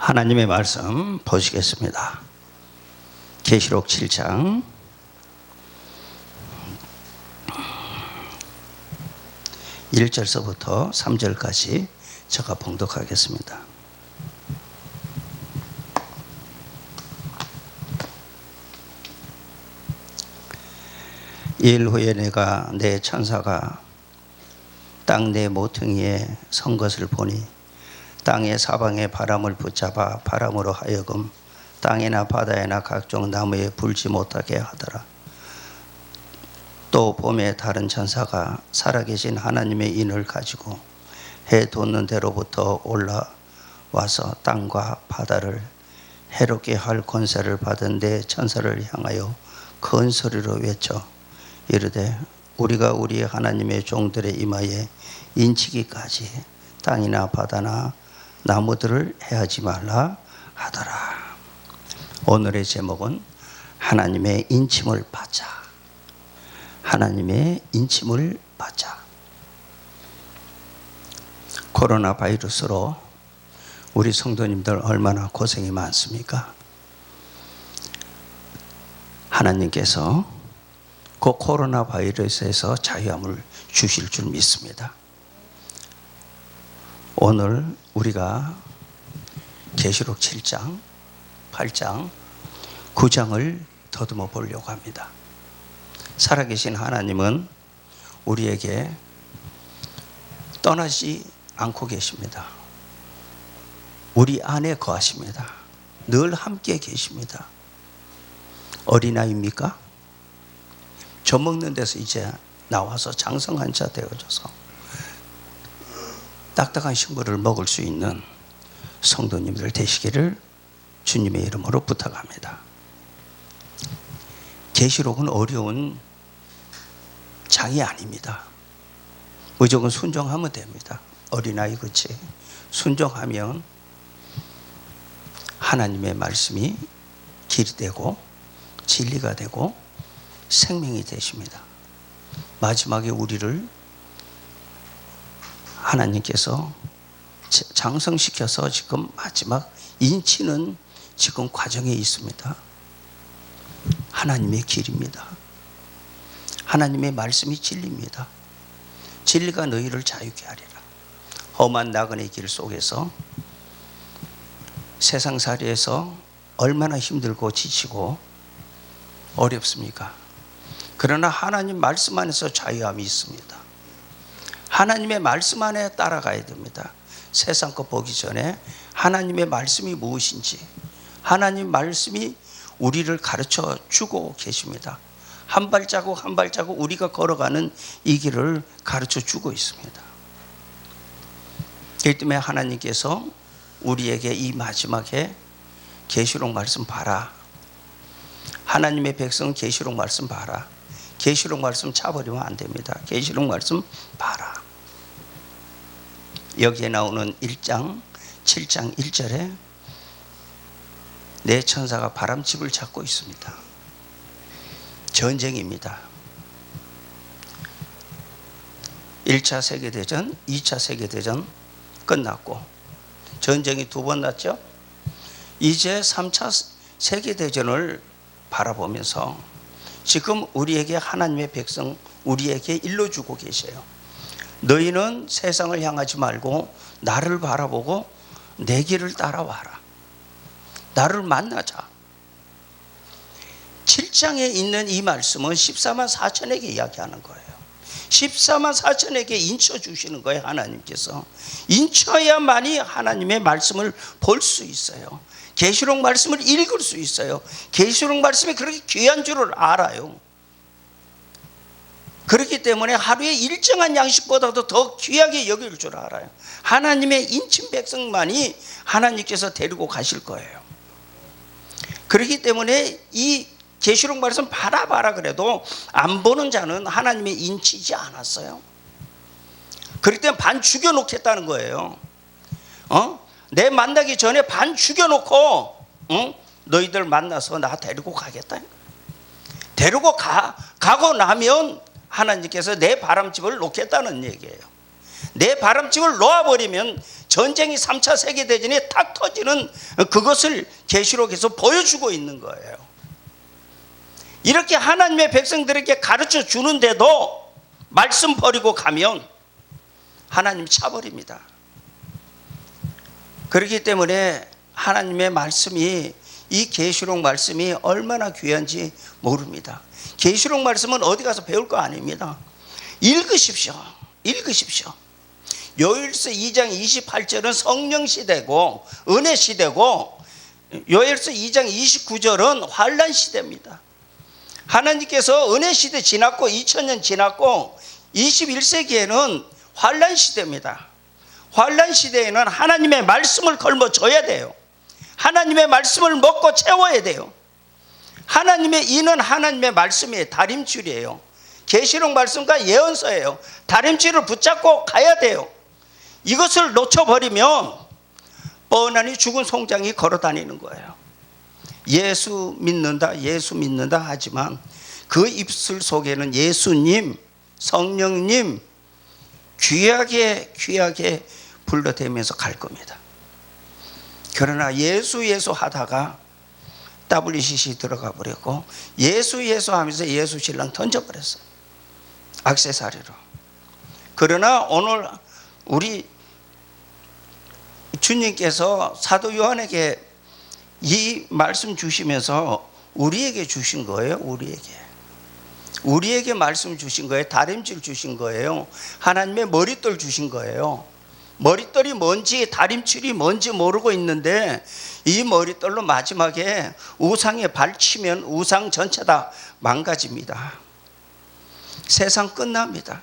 하나님의 말씀 보시겠습니다. 계시록 7장 1절서부터 3절까지 제가 봉독하겠습니다. 일 후에 내가 내 천사가 땅 내 모퉁이에 선 것을 보니 땅의 사방에 바람을 붙잡아 바람으로 하여금 땅이나 바다에나 각종 나무에 불지 못하게 하더라. 또 봄에 다른 천사가 살아계신 하나님의 인을 가지고 해 돋는 데로부터 올라와서 땅과 바다를 해롭게 할 권세를 받은 내 천사를 향하여 큰 소리로 외쳐 이르되 우리가 우리 하나님의 종들의 이마에 인치기까지 땅이나 바다나 나무들을 해하지 말라 하더라. 오늘의 제목은 하나님의 인침을 받자. 하나님의 인침을 받자. 코로나 바이러스로 우리 성도님들 얼마나 고생이 많습니까? 하나님께서 그 코로나 바이러스에서 자유함을 주실 줄 믿습니다. 오늘 우리가 계시록 7장, 8장, 9장을 더듬어 보려고 합니다. 살아계신 하나님은 우리에게 떠나지 않고 계십니다. 우리 안에 거하십니다. 늘 함께 계십니다. 어린아이입니까? 젖 먹는 데서 이제 나와서 장성한 자 되어져서 딱딱한 식물을 먹을 수 있는 성도님들 되시기를 주님의 이름으로 부탁합니다. 계시록은 어려운 장이 아닙니다. 무조건 순종하면 됩니다. 어린아이 그치? 순종하면 하나님의 말씀이 길이 되고 진리가 되고 생명이 되십니다. 마지막에 우리를 하나님께서 장성시켜서 지금 마지막 인치는 지금 과정에 있습니다. 하나님의 길입니다. 하나님의 말씀이 진리입니다. 진리가 너희를 자유케 하리라. 험한 나그네 길 속에서 세상살이에서 얼마나 힘들고 지치고 어렵습니까? 그러나 하나님 말씀 안에서 자유함이 있습니다. 하나님의 말씀 안에 따라가야 됩니다. 세상 것 보기 전에 하나님의 말씀이 무엇인지 하나님 말씀이 우리를 가르쳐 주고 계십니다. 한 발자국 한 발자국 우리가 걸어가는 이 길을 가르쳐 주고 있습니다. 그렇기 때문에 하나님께서 우리에게 이 마지막에 계시록 말씀 봐라. 하나님의 백성 계시록 말씀 봐라. 계시록 말씀 차버리면 안 됩니다. 계시록 말씀 봐라. 여기에 나오는 1장 7장 1절에 내 천사가 바람집을 잡고 있습니다. 전쟁입니다. 1차 세계대전, 2차 세계대전 끝났고 전쟁이 2번 났죠. 이제 3차 세계대전을 바라보면서 지금 우리에게 하나님의 백성 우리에게 일러주고 계세요. 너희는 세상을 향하지 말고 나를 바라보고 내 길을 따라와라. 나를 만나자. 7장에 있는 이 말씀은 14만 4천에게 이야기하는 거예요. 14만 4천에게 인쳐주시는 거예요. 하나님께서 인쳐야만이 하나님의 말씀을 볼 수 있어요. 계시록 말씀을 읽을 수 있어요. 계시록 말씀이 그렇게 귀한 줄을 알아요. 그렇기 때문에 하루에 일정한 양식보다도 더 귀하게 여길 줄 알아요. 하나님의 인친 백성만이 하나님께서 데리고 가실 거예요. 그렇기 때문에 이 계시록 말씀 봐라 그래도 안 보는 자는 하나님의 인치지 않았어요. 그렇기 때문에 반 죽여놓겠다는 거예요. 내 만나기 전에 반 죽여놓고 너희들 만나서 나 데리고 가겠다. 데리고 가고 나면 하나님께서 내 바람집을 놓겠다는 얘기예요. 내 바람집을 놓아버리면 전쟁이 3차 세계대전이 탁 터지는 그것을 계시록에서 보여주고 있는 거예요. 이렇게 하나님의 백성들에게 가르쳐 주는데도 말씀 버리고 가면 하나님 차버립니다. 그렇기 때문에 하나님의 말씀이, 이 계시록 말씀이 얼마나 귀한지 모릅니다. 계시록 말씀은 어디 가서 배울 거 아닙니다. 읽으십시오. 읽으십시오. 요엘서 2장 28절은 성령 시대고 은혜 시대고, 요엘서 2장 29절은 환란 시대입니다. 하나님께서 은혜 시대 지났고 2000년 지났고 21세기에는 환란 시대입니다. 환란 시대에는 하나님의 말씀을 걸머줘야 돼요. 하나님의 말씀을 먹고 채워야 돼요. 하나님의 이는 하나님의 말씀이에요. 다림줄이에요. 계시록 말씀과 예언서예요. 다림줄을 붙잡고 가야 돼요. 이것을 놓쳐버리면 뻔하니 죽은 송장이 걸어다니는 거예요. 예수 믿는다, 예수 믿는다 하지만 그 입술 속에는 예수님, 성령님 귀하게 불러대면서 갈 겁니다. 그러나 예수 하다가 WCC 들어가 버렸고 예수 하면서 예수 신랑 던져버렸어요. 액세서리로. 그러나 오늘 우리 주님께서 사도 요한에게 이 말씀 주시면서 우리에게 주신 거예요. 우리에게 말씀 주신 거예요. 다림질 주신 거예요. 하나님의 머릿돌 주신 거예요. 머릿돌이 뭔지 다림줄이 뭔지 모르고 있는데 이 머릿돌로 마지막에 우상에 발치면 우상 전체 다 망가집니다. 세상 끝납니다.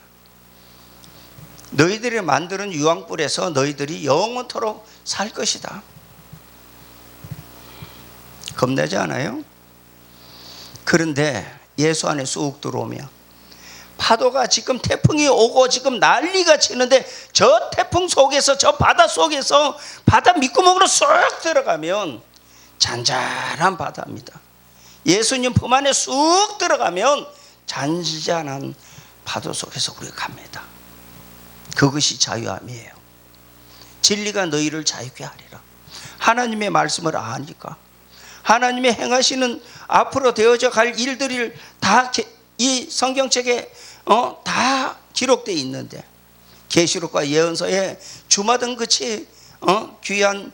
너희들이 만드는 유황불에서 너희들이 영원토록 살 것이다. 겁나지 않아요? 그런데 예수 안에 쑥 들어오면 파도가 지금 태풍이 오고 지금 난리가 치는데 저 태풍 속에서 저 바다 속에서 바다 밑구멍으로 쑥 들어가면 잔잔한 바다입니다. 예수님 품 안에 쑥 들어가면 잔잔한 파도 속에서 우리가 갑니다. 그것이 자유함이에요. 진리가 너희를 자유케 하리라. 하나님의 말씀을 아니까 하나님의 행하시는 앞으로 되어져 갈 일들을 다 이 성경책에 다 기록되어 있는데 계시록과 예언서에 주마등 그치 귀한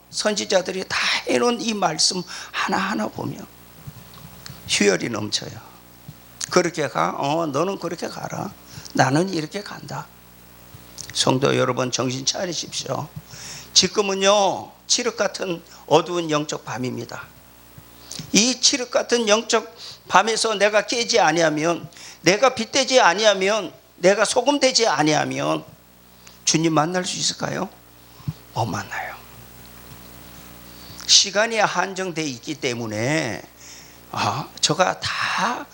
선지자들이 다 해놓은 이 말씀 하나하나 보면 희열이 넘쳐요. 그렇게 가? 너는 그렇게 가라. 나는 이렇게 간다. 성도 여러분, 정신 차리십시오. 지금은요 칠흑 같은 어두운 영적 밤입니다. 이 칠흑 같은 영적 밤에서 내가 깨지 아니하면, 내가 빛되지 아니하면, 내가 소금되지 아니하면 주님 만날 수 있을까요? 못 만나요. 시간이 한정되어 있기 때문에 저가 다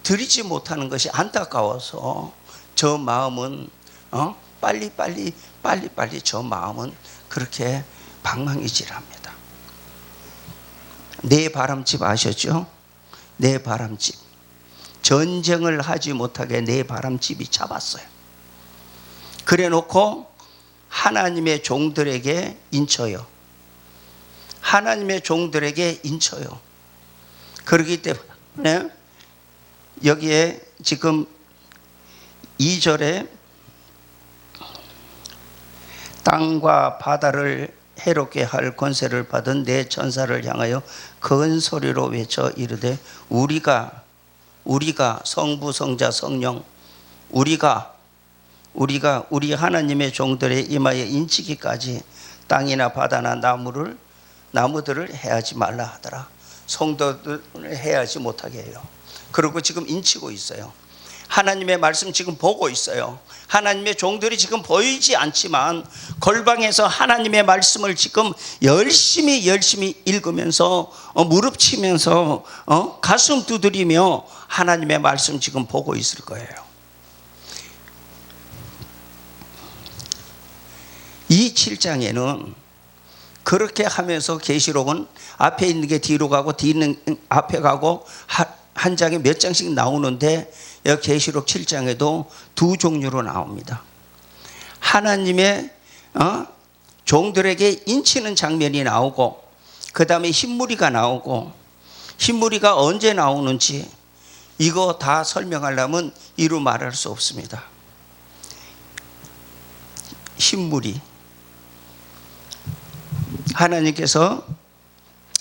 드리지 못하는 것이 안타까워서 저 마음은 빨리 저 마음은 그렇게 방망이질합니다. 내 바람집 아셨죠? 내 바람집. 전쟁을 하지 못하게 내 바람집이 잡았어요. 그래 놓고 하나님의 종들에게 인쳐요. 하나님의 종들에게 인쳐요. 그렇기 때문에 여기에 지금 2절에 땅과 바다를 해롭게 할 권세를 받은 내 천사를 향하여 큰 소리로 외쳐 이르되 우리가 성부 성자 성령 우리가 우리 하나님의 종들의 임하여 인치기까지 땅이나 바다나 나무들을 해하지 말라 하더라. 성도들을 해하지 못하게 해요. 그리고 지금 인치고 있어요. 하나님의 말씀 지금 보고 있어요. 하나님의 종들이 지금 보이지 않지만 골방에서 하나님의 말씀을 지금 열심히 읽으면서 무릎 치면서 가슴 두드리며 하나님의 말씀 지금 보고 있을 거예요. 이 7장에는 그렇게 하면서 계시록은 앞에 있는 게 뒤로 가고 뒤는 앞에 가고 한 장에 몇 장씩 나오는데 여기 계시록 7장에도 두 종류로 나옵니다. 하나님의 종들에게 인치는 장면이 나오고, 그 다음에 흰무리가 나오고, 흰무리가 언제 나오는지 이거 다 설명하려면 이루 말할 수 없습니다. 흰무리, 하나님께서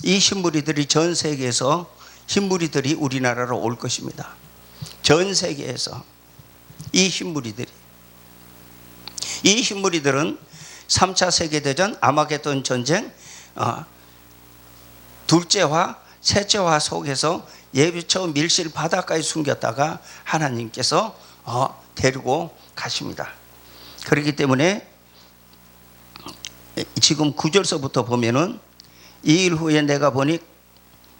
이 흰무리들이 전 세계에서 흰무리들이 우리나라로 올 것입니다. 전 세계에서 이 흰무리들이, 이 흰무리들은 3차 세계대전 아마게돈 전쟁 둘째화 셋째화 속에서 예비처 밀실 바닷가에 숨겼다가 하나님께서 데리고 가십니다. 그렇기 때문에 지금 9절서부터 보면은 이 일 후에 내가 보니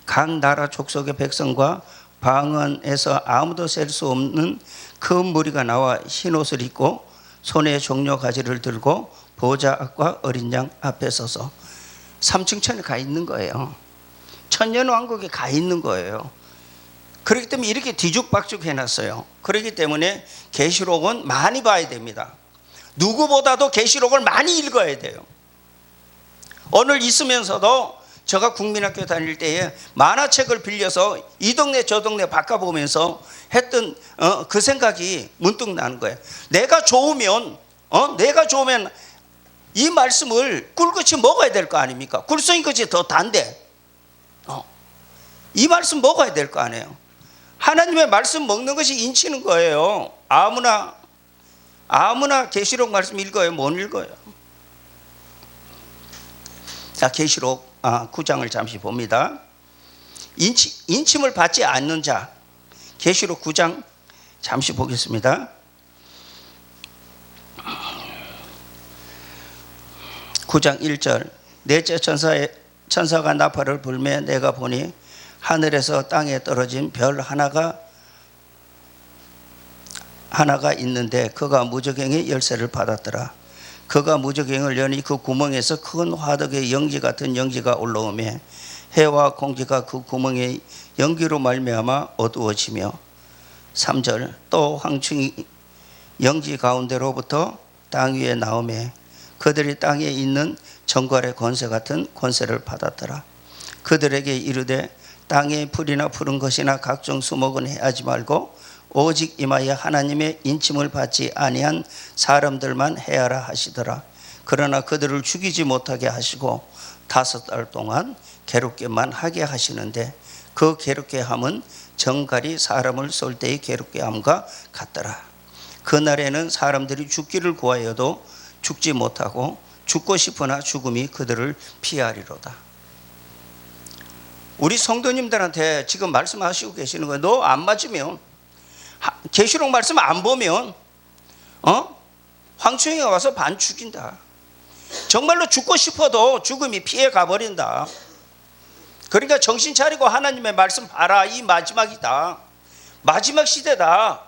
각 나라 족속의 백성과 방언에서 아무도 셀 수 없는 큰 무리가 나와 흰 옷을 입고 손에 종려 가지를 들고 보좌 앞과 어린 양 앞에 서서 3층 천에 가 있는 거예요. 천년왕국에 가 있는 거예요. 그렇기 때문에 이렇게 뒤죽박죽 해놨어요. 그렇기 때문에 계시록은 많이 봐야 됩니다. 누구보다도 계시록을 많이 읽어야 돼요. 오늘 있으면서도 제가 국민학교 다닐 때에 만화책을 빌려서 이 동네 저 동네 바꿔보면서 했던 그 생각이 문득 나는 거예요. 내가 좋으면 이 말씀을 꿀같이 먹어야 될 거 아닙니까? 꿀송이같이 더 단데 이 말씀 먹어야 될 거 아니에요. 하나님의 말씀 먹는 것이 인치는 거예요. 아무나 계시록 말씀 읽어요? 못 읽어요. 자, 계시록 9장을 잠시 봅니다. 인침을 받지 않는 자, 계시록 9장 잠시 보겠습니다. 9장 1절, 넷째 천사가 나팔을 불매 내가 보니 하늘에서 땅에 떨어진 별 하나가 있는데 그가 무저갱의 열쇠를 받았더라. 그가 무저갱을 여니 그 구멍에서 큰 화덕의 연기 같은 연기가 올라오매 해와 공기가 그 구멍의 연기로 말미암아 어두워지며 3절, 또 황충이 연기 가운데로부터 땅 위에 나오매 그들이 땅에 있는 정갈의 권세 같은 권세를 받았더라. 그들에게 이르되 땅에 풀이나 푸른 것이나 각종 수목은 해하지 말고 오직 임하여 하나님의 인침을 받지 아니한 사람들만 해하라 하시더라. 그러나 그들을 죽이지 못하게 하시고 5달 동안 괴롭게만 하게 하시는데 그 괴롭게 함은 정갈이 사람을 쏠 때의 괴롭게 함과 같더라. 그날에는 사람들이 죽기를 구하여도 죽지 못하고 죽고 싶으나 죽음이 그들을 피하리로다. 우리 성도님들한테 지금 말씀하시고 계시는 거예요. 너 안 맞으면, 계시록 말씀 안 보면 황충이가 와서 반 죽인다. 정말로 죽고 싶어도 죽음이 피해 가버린다. 그러니까 정신 차리고 하나님의 말씀 봐라. 이 마지막이다. 마지막 시대다.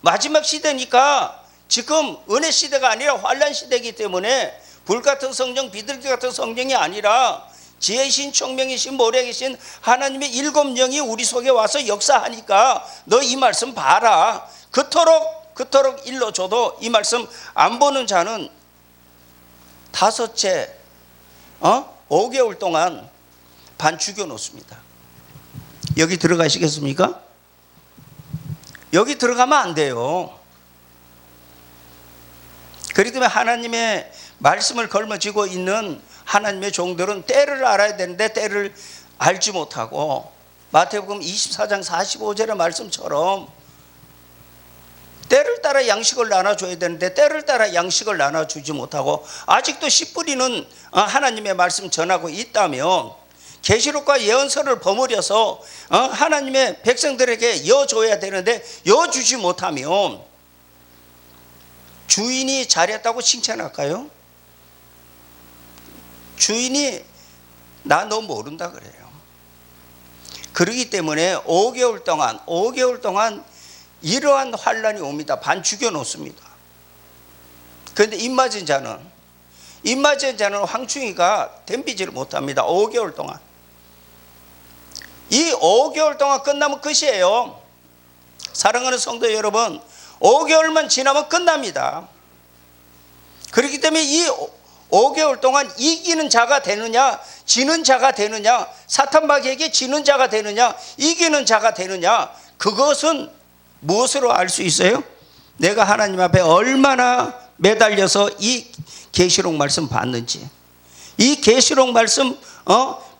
마지막 시대니까 지금 은혜 시대가 아니라 환난 시대이기 때문에 불같은 성령, 비둘기 같은 성령이 아니라 지혜신, 총명이신, 모략이신 하나님의 7영이 우리 속에 와서 역사하니까 너 이 말씀 봐라. 그토록 일러줘도 이 말씀 안 보는 자는 5째 5개월 동안 반 죽여놓습니다. 여기 들어가시겠습니까? 여기 들어가면 안 돼요. 그렇기 때문에 하나님의 말씀을 걸머쥐고 있는 하나님의 종들은 때를 알아야 되는데 때를 알지 못하고 마태복음 24장 45절의 말씀처럼 때를 따라 양식을 나눠줘야 되는데 때를 따라 양식을 나눠주지 못하고 아직도 씨 뿌리는 하나님의 말씀 전하고 있다면 계시록과 예언서를 버무려서 하나님의 백성들에게 여줘야 되는데 여주지 못하면 주인이 잘했다고 칭찬할까요? 주인이 나 너 모른다 그래요. 그러기 때문에 5개월 동안 이러한 환란이 옵니다. 반 죽여놓습니다. 그런데 입맞은 자는 황충이가 덤비지를 못합니다. 5개월 동안. 이 5개월 동안 끝나면 끝이에요. 사랑하는 성도 여러분, 5개월만 지나면 끝납니다. 그렇기 때문에 이 5개월 동안 이기는 자가 되느냐, 지는 자가 되느냐, 사탄 마귀에게 지는 자가 되느냐, 이기는 자가 되느냐, 그것은 무엇으로 알 수 있어요? 내가 하나님 앞에 얼마나 매달려서 이 계시록 말씀 봤는지, 이 계시록 말씀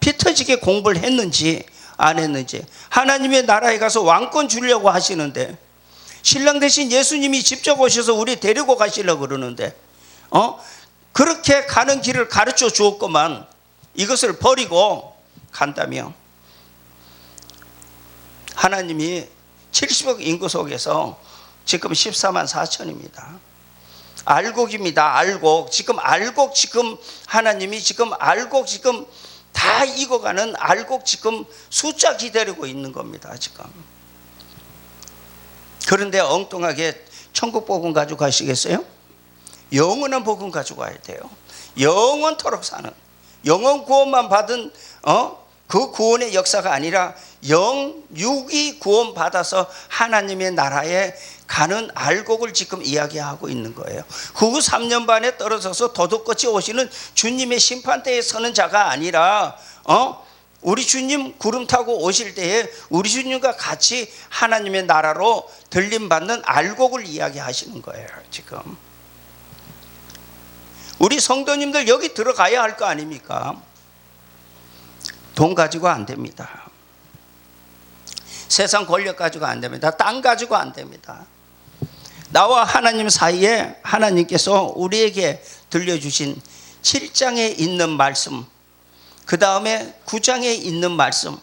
피 터지게 공부를 했는지 안 했는지. 하나님의 나라에 가서 왕권 주려고 하시는데, 신랑 대신 예수님이 직접 오셔서 우리 데리고 가시려고 그러는데 그렇게 가는 길을 가르쳐 주었구만. 이것을 버리고 간다며. 하나님이 70억 인구 속에서 지금 14만 4천입니다. 알곡입니다. 알곡. 지금 하나님이 알곡 다 익어가는 알곡 숫자 기다리고 있는 겁니다. 지금. 그런데 엉뚱하게 천국 복음 가지고 가시겠어요? 영원한 복음 가지고 가야 돼요. 영원토록 사는, 영원 구원만 받은 그 구원의 역사가 아니라 영육이 구원 받아서 하나님의 나라에 가는 알곡을 지금 이야기하고 있는 거예요. 후 3년 반에 떨어져서 도둑같이 오시는 주님의 심판대에 서는 자가 아니라 우리 주님 구름 타고 오실 때에 우리 주님과 같이 하나님의 나라로 들림받는 알곡을 이야기하시는 거예요. 지금 우리 성도님들 여기 들어가야 할 거 아닙니까? 돈 가지고 안 됩니다. 세상 권력 가지고 안 됩니다. 땅 가지고 안 됩니다. 나와 하나님 사이에 하나님께서 우리에게 들려주신 7장에 있는 말씀, 그 다음에 9장에 있는 말씀,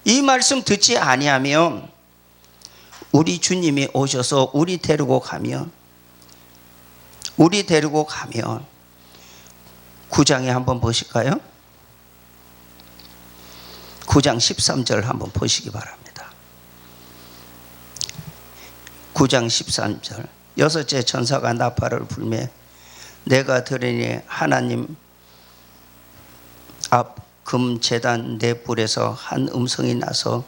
이 말씀 듣지 아니하면 우리 주님이 오셔서 우리 데리고 가면 9장에 한번 보실까요? 9장 13절 한번 보시기 바랍니다. 9장 13절. 여섯째 천사가 나팔을 불매 내가 들으니 하나님 앞 금제단 네 뿔에서 한 음성이 나서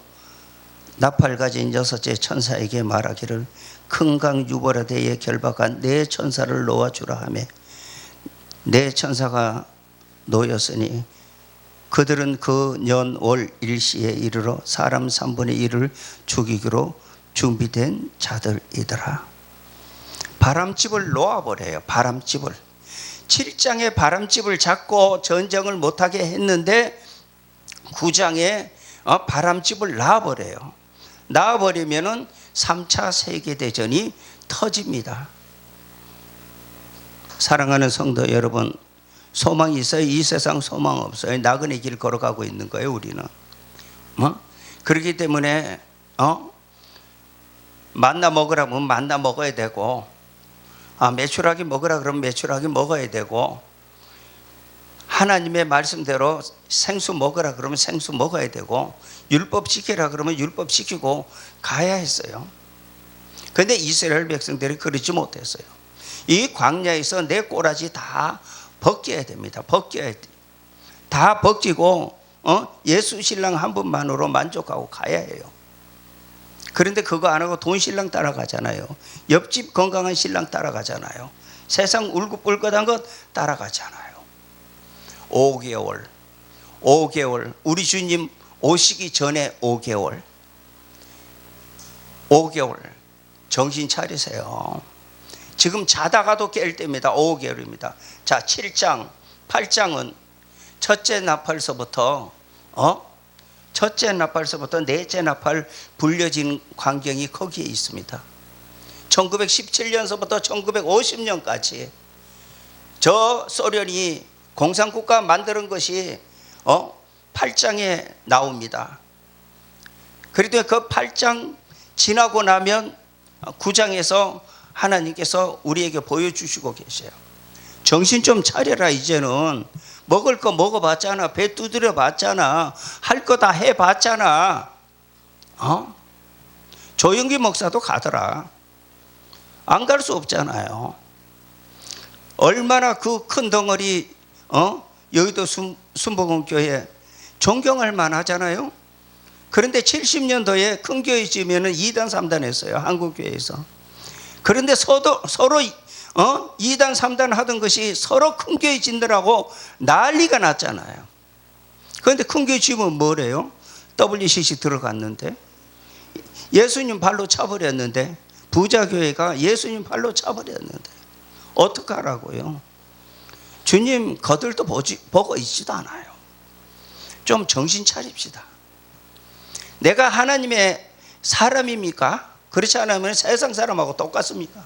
나팔 가진 여섯째 천사에게 말하기를 큰 강 유보라데에 결박한 네 천사를 놓아주라 하며 네 천사가 놓였으니 그들은 그 년 월 일시에 이르러 사람 3분의 1을 죽이기로 준비된 자들이더라. 바람집을 놓아버려요. 바람집을. 7장에 바람집을 잡고 전쟁을 못하게 했는데 9장에 바람집을 놔버려요. 놔버리면은 3차 세계대전이 터집니다. 사랑하는 성도 여러분, 소망이 있어요? 이 세상 소망 없어요. 나그네 길 걸어가고 있는 거예요, 우리는. 그렇기 때문에 만나 먹으라면 만나 먹어야 되고, 메추라기 먹으라 그러면 메추라기 먹어야 되고, 하나님의 말씀대로 생수 먹으라 그러면 생수 먹어야 되고, 율법 지키라 그러면 율법 지키고 가야 했어요. 그런데 이스라엘 백성들이 그러지 못했어요. 이 광야에서 내 꼬라지 다 벗겨야 됩니다. 벗겨야 돼. 다 벗기고 예수 신랑 한 분만으로 만족하고 가야 해요. 그런데 그거 안 하고 돈 신랑 따라가잖아요. 옆집 건강한 신랑 따라가잖아요. 세상 울긋불긋한 것 따라가잖아요. 5개월 우리 주님 오시기 전에 5개월 정신 차리세요. 지금 자다가도 깰 때입니다. 5개월입니다. 자, 7장 8장은 첫째 나팔서부터 넷째 나팔 불려진 광경이 거기에 있습니다. 1917년서부터 1950년까지 저 소련이 공산국가 만드는 것이 8장에 나옵니다. 그런데 그 8장 지나고 나면 9장에서 하나님께서 우리에게 보여주시고 계세요. 정신 좀 차려라. 이제는 먹을 거 먹어봤잖아. 배 두드려 봤잖아. 할 거 다 해봤잖아. 조영기 목사도 가더라. 안 갈 수 없잖아요. 얼마나 그 큰 덩어리 여의도 순복음교회 존경할 만하잖아요. 그런데 70년도에 큰 교회 지으면 2단 3단 했어요. 한국교회에서. 그런데 서로 2단 3단 하던 것이 서로 큰 교회 짓느라고 난리가 났잖아요. 그런데 큰 교회 지으면 뭐래요? WCC 들어갔는데, 예수님 발로 차버렸는데, 부자 교회가 예수님 발로 차버렸는데 어떡하라고요? 주님 거들도 보고 있지도 않아요. 좀 정신 차립시다. 내가 하나님의 사람입니까? 그렇지 않으면 세상 사람하고 똑같습니까?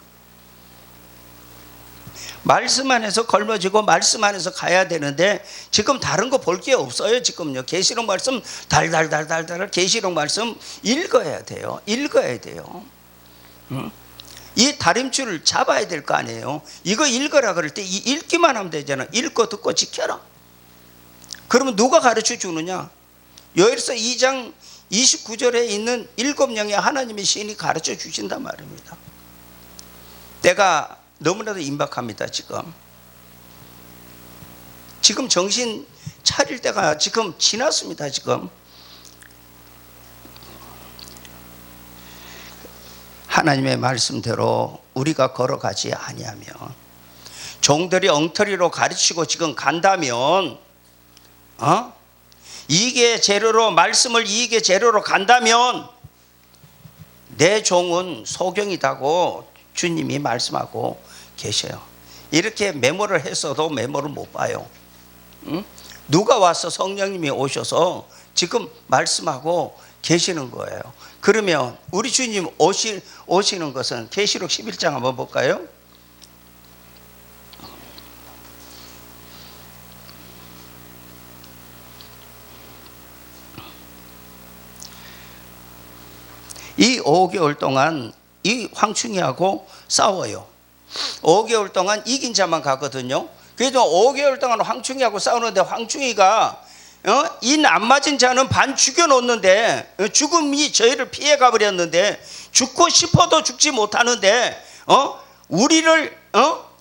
말씀 안에서 걸머지고 말씀 안에서 가야 되는데 지금 다른 거 볼 게 없어요. 지금요. 계시록 말씀 달달달달달 계시록 말씀 읽어야 돼요. 읽어야 돼요. 이 다림줄을 잡아야 될 거 아니에요. 이거 읽어라 그럴 때 읽기만 하면 되잖아. 읽고 듣고 지켜라. 그러면 누가 가르쳐 주느냐? 요엘서 2장 29절에 있는 7명의 하나님의 시인이 가르쳐 주신단 말입니다. 내가 너무나도 임박합니다. 지금 정신 차릴 때가 지금 지났습니다. 지금 하나님의 말씀대로 우리가 걸어가지 아니하면, 종들이 엉터리로 가르치고 지금 간다면, 이게 재료로, 말씀을 이게 재료로 간다면 내 종은 소경이다고 주님이 말씀하고 계셔요. 이렇게 메모를 했어도 메모를 못 봐요. 누가 와서 성령님이 오셔서 지금 말씀하고 계시는 거예요. 그러면 우리 주님 오시는 것은 계시록 11장 한번 볼까요? 이 5개월 동안 이 황충이하고 싸워요. 5개월 동안 이긴 자만 가거든요. 그래서 5개월 동안 황충이하고 싸우는데, 황충이가 인 안 맞은 자는 반 죽여놓는데, 죽음이 저희를 피해 가버렸는데, 죽고 싶어도 죽지 못하는데, 우리를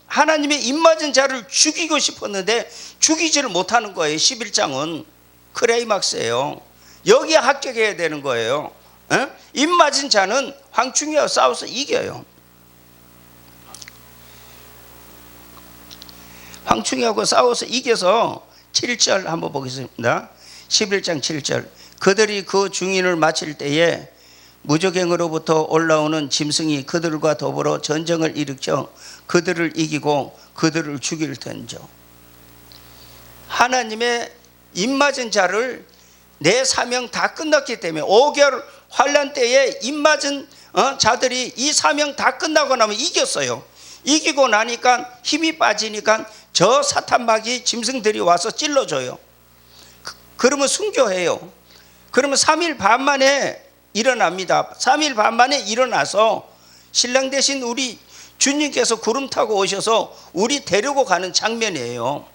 하나님의 인 맞은 자를 죽이고 싶었는데 죽이지를 못하는 거예요. 11장은 크레이막스예요. 여기에 합격해야 되는 거예요. 인 맞은 자는 황충이와 싸워서 이겨요. 황충이하고 싸워서 이겨서 7절 한번 보겠습니다. 11장 7절. 그들이 그 중인을 마칠 때에 무적행으로부터 올라오는 짐승이 그들과 더불어 전쟁을 일으켜 그들을 이기고 그들을 죽일 텐저. 하나님의 입맞은 자를, 내 사명 다 끝났기 때문에 5개월 환란 때에 입맞은 자들이 이 사명 다 끝나고 나면 이겼어요. 이기고 나니까 힘이 빠지니까 저 사탄마귀 짐승들이 와서 찔러줘요. 그러면 순교해요. 그러면 3일 반 만에 일어납니다. 3일 반 만에 일어나서 신랑 대신 우리 주님께서 구름 타고 오셔서 우리 데리고 가는 장면이에요.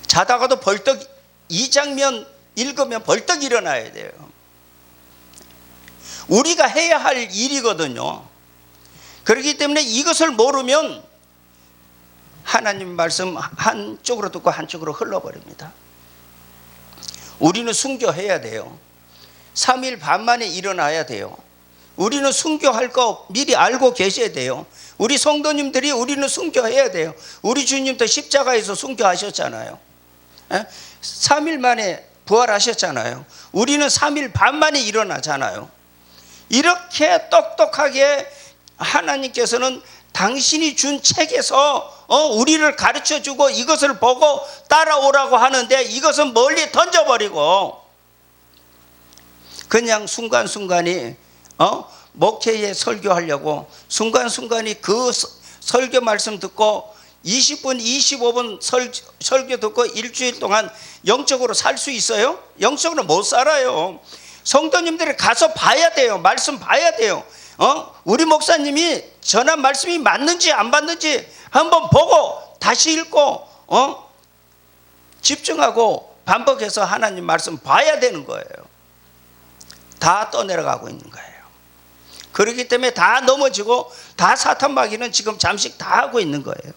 자다가도 벌떡, 이 장면 읽으면 벌떡 일어나야 돼요. 우리가 해야 할 일이거든요. 그렇기 때문에 이것을 모르면 하나님 말씀 한쪽으로 듣고 한쪽으로 흘러버립니다. 우리는 순교해야 돼요. 3일 반 만에 일어나야 돼요. 우리는 순교할 거 미리 알고 계셔야 돼요. 우리 성도님들이 우리는 순교해야 돼요. 우리 주님도 십자가에서 순교하셨잖아요. 3일 만에 부활하셨잖아요. 우리는 3일 반 만에 일어나잖아요. 이렇게 똑똑하게 하나님께서는 당신이 준 책에서 우리를 가르쳐주고 이것을 보고 따라오라고 하는데, 이것은 멀리 던져버리고 그냥 순간순간이 목회에 설교하려고 순간순간이 그 설교 말씀 듣고 20분 25분 설교 듣고 일주일 동안 영적으로 살 수 있어요? 영적으로 못 살아요. 성도님들이 가서 봐야 돼요. 말씀 봐야 돼요. 우리 목사님이 전한 말씀이 맞는지 안 맞는지 한번 보고 다시 읽고 집중하고 반복해서 하나님 말씀 봐야 되는 거예요. 다 떠내려가고 있는 거예요. 그렇기 때문에 다 넘어지고 다 사탄마귀는 지금 잠식 다 하고 있는 거예요.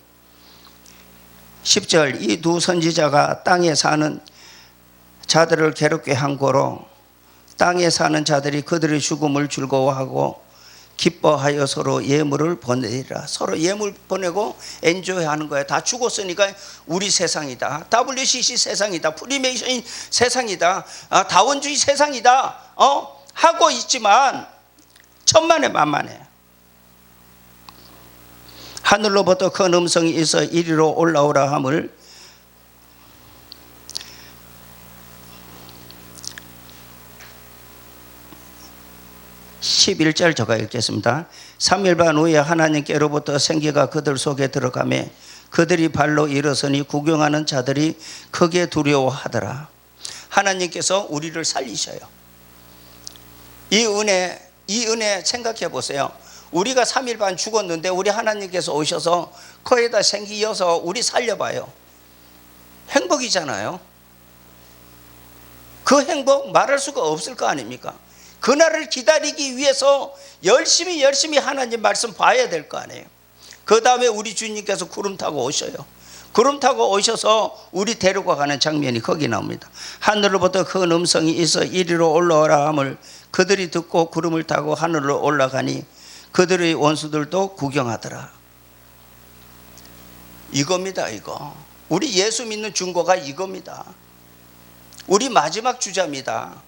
10절. 이 두 선지자가 땅에 사는 자들을 괴롭게 한 고로 땅에 사는 자들이 그들의 죽음을 즐거워하고 기뻐하여 서로 예물을 보내리라. 서로 예물 보내고 엔조이하는 거야. 다 죽었으니까 우리 세상이다. WCC 세상이다. 프리메이션 세상이다. 다원주의 세상이다. 하고 있지만 천만에 만만해. 하늘로부터 큰 음성이 있어 이리로 올라오라 함을 11절 제가 읽겠습니다. 3일 반 후에 하나님께로부터 생기가 그들 속에 들어가매 그들이 발로 일어서니 구경하는 자들이 크게 두려워하더라. 하나님께서 우리를 살리셔요. 이 은혜 생각해 보세요. 우리가 3일 반 죽었는데 우리 하나님께서 오셔서 코에다 생기 이어서 우리 살려봐요. 행복이잖아요. 그 행복 말할 수가 없을 거 아닙니까? 그날을 기다리기 위해서 열심히 하나님 말씀 봐야 될 거 아니에요. 그 다음에 우리 주님께서 구름 타고 오셔요. 구름 타고 오셔서 우리 데리고 가는 장면이 거기 나옵니다. 하늘로부터 큰 음성이 있어 이리로 올라오라 함을 그들이 듣고 구름을 타고 하늘로 올라가니 그들의 원수들도 구경하더라. 이겁니다. 이거 우리 예수 믿는 증거가 이겁니다. 우리 마지막 주자입니다.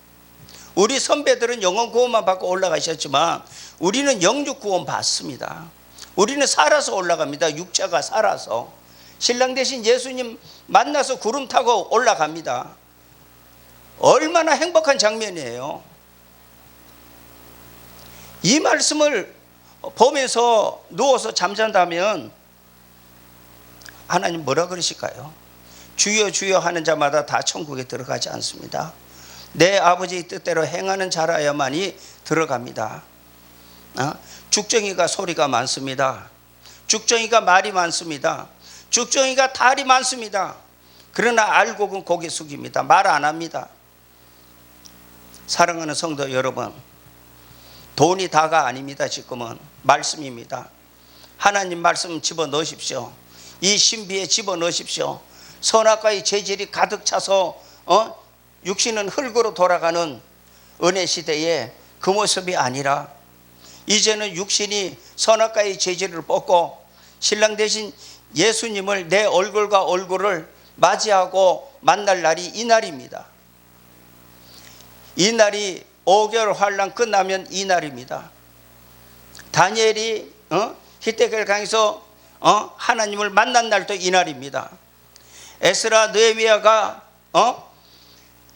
우리 선배들은 영혼 구원만 받고 올라가셨지만 우리는 영육 구원 받습니다. 우리는 살아서 올라갑니다. 육체가 살아서 신랑 대신 예수님 만나서 구름 타고 올라갑니다. 얼마나 행복한 장면이에요. 이 말씀을 보면서 누워서 잠잔다면 하나님 뭐라 그러실까요? 주여 주여 하는 자마다 다 천국에 들어가지 않습니다. 내 아버지의 뜻대로 행하는 자라야만이 들어갑니다. 죽정이가 소리가 많습니다. 죽정이가 말이 많습니다. 죽정이가 탈이 많습니다. 그러나 알곡은 고개 숙입니다. 말 안 합니다. 사랑하는 성도 여러분, 돈이 다가 아닙니다. 지금은 말씀입니다. 하나님 말씀 집어넣으십시오. 이 신비에 집어넣으십시오. 선악과의 재질이 가득 차서 육신은 흙으로 돌아가는 은혜 시대에 그 모습이 아니라 이제는 육신이 선악과의 재질을 벗고 신랑 대신 예수님을 내 얼굴과 얼굴을 맞이하고 만날 날이 이 날입니다. 이 날이 5개월 환란 끝나면 이 날입니다. 다니엘이 히데kel 강에서 하나님을 만난 날도 이 날입니다. 에스라 느헤미야가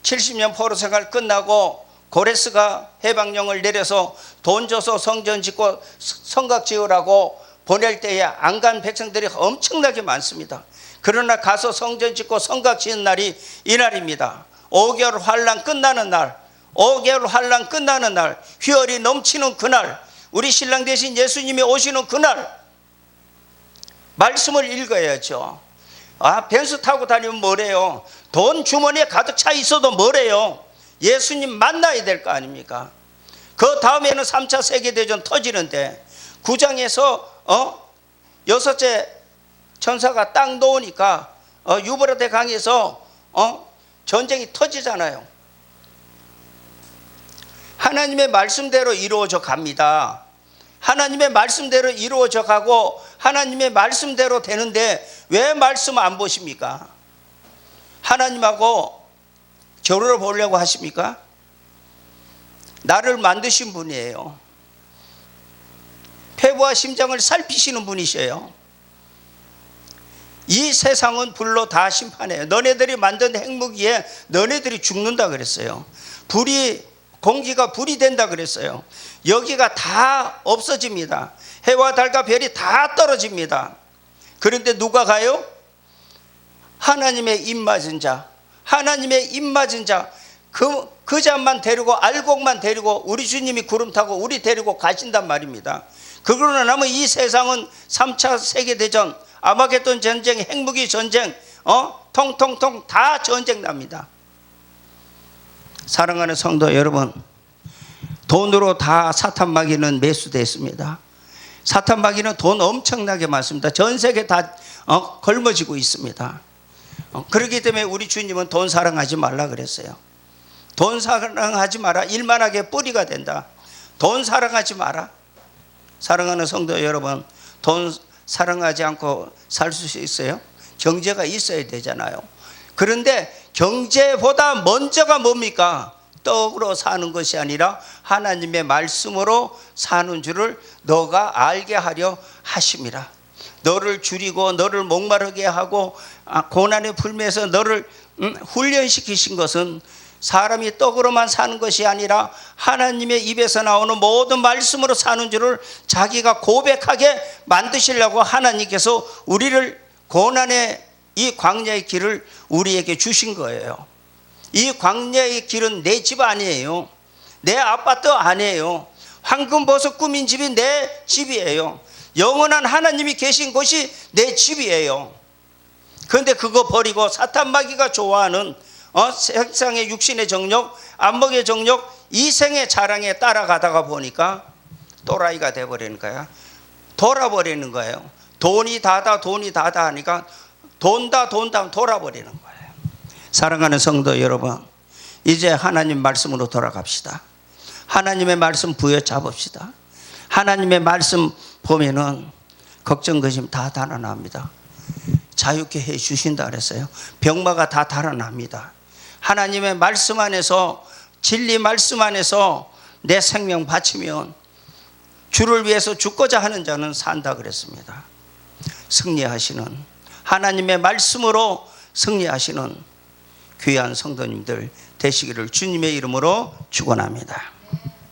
70년 포로 생활 끝나고 고레스가 해방령을 내려서 돈 줘서 성전 짓고 성곽 지으라고 보낼 때에 안 간 백성들이 엄청나게 많습니다. 그러나 가서 성전 짓고 성곽 지은 날이 이 날입니다. 5개월 환란 끝나는 날, 5개월 환란 끝나는 날, 휘열이 넘치는 그날, 우리 신랑 대신 예수님이 오시는 그날 말씀을 읽어야죠. 벤츠 타고 다니면 뭐래요? 돈 주머니에 가득 차 있어도 뭐래요? 예수님 만나야 될 거 아닙니까? 그 다음에는 3차 세계대전 터지는데 9장에서 6째 천사가 딱 놓으니까 유브라데 강에서 전쟁이 터지잖아요. 하나님의 말씀대로 이루어져 갑니다. 하나님의 말씀대로 이루어져 가고 하나님의 말씀대로 되는데 왜 말씀 안 보십니까? 하나님하고 결혼을 보려고 하십니까? 나를 만드신 분이에요. 폐부와 심장을 살피시는 분이셔요. 이 세상은 불로 다 심판해요. 너네들이 만든 핵무기에 너네들이 죽는다 그랬어요. 공기가 불이 된다 그랬어요. 여기가 다 없어집니다. 해와 달과 별이 다 떨어집니다. 그런데 누가 가요? 하나님의 입맞은 자, 하나님의 입맞은 자, 그 자만 데리고 알곡만 데리고 우리 주님이 구름 타고 우리 데리고 가신단 말입니다. 그러고 나면 이 세상은 3차 세계대전, 아마겟돈 전쟁, 핵무기 전쟁, 통통통 다 전쟁 납니다. 사랑하는 성도 여러분, 돈으로 다 사탄 마귀는 매수됐습니다. 사탄 마귀는 돈 엄청나게 많습니다. 전 세계 다 걸머지고 있습니다. 그렇기 때문에 우리 주님은 돈 사랑하지 말라 그랬어요. 돈 사랑하지 마라. 일만하게 뿌리가 된다. 돈 사랑하지 마라. 사랑하는 성도 여러분, 돈 사랑하지 않고 살 수 있어요? 경제가 있어야 되잖아요. 그런데 경제보다 먼저가 뭡니까? 떡으로 사는 것이 아니라 하나님의 말씀으로 사는 줄을 너가 알게 하려 하심이라. 너를 줄이고 너를 목마르게 하고 고난의 불매에서 너를 훈련시키신 것은 사람이 떡으로만 사는 것이 아니라 하나님의 입에서 나오는 모든 말씀으로 사는 줄을 자기가 고백하게 만드시려고 하나님께서 우리를 고난의 이 광야의 길을 우리에게 주신 거예요. 이 광야의 길은 내 집 아니에요. 내 아파트 아니에요. 황금보석 꾸민 집이 내 집이에요. 영원한 하나님이 계신 곳이 내 집이에요. 그런데 그거 버리고 사탄 마귀가 좋아하는 세상의 육신의 정욕, 안목의 정욕, 이생의 자랑에 따라가다가 보니까 또라이가 돼버리는 거야. 돌아버리는 거예요. 돈이 다다 하니까 돈다 돌아버리는 거예요. 사랑하는 성도 여러분, 이제 하나님 말씀으로 돌아갑시다. 하나님의 말씀 부여잡읍시다. 하나님의 말씀 보면은 걱정 근심 다 달아납니다. 자유케 해 주신다 그랬어요. 병마가 다 달아납니다. 하나님의 말씀 안에서, 진리 말씀 안에서 내 생명 바치면 주를 위해서 죽고자 하는 자는 산다 그랬습니다. 승리하시는, 하나님의 말씀으로 승리하시는 귀한 성도님들 되시기를 주님의 이름으로 축원합니다.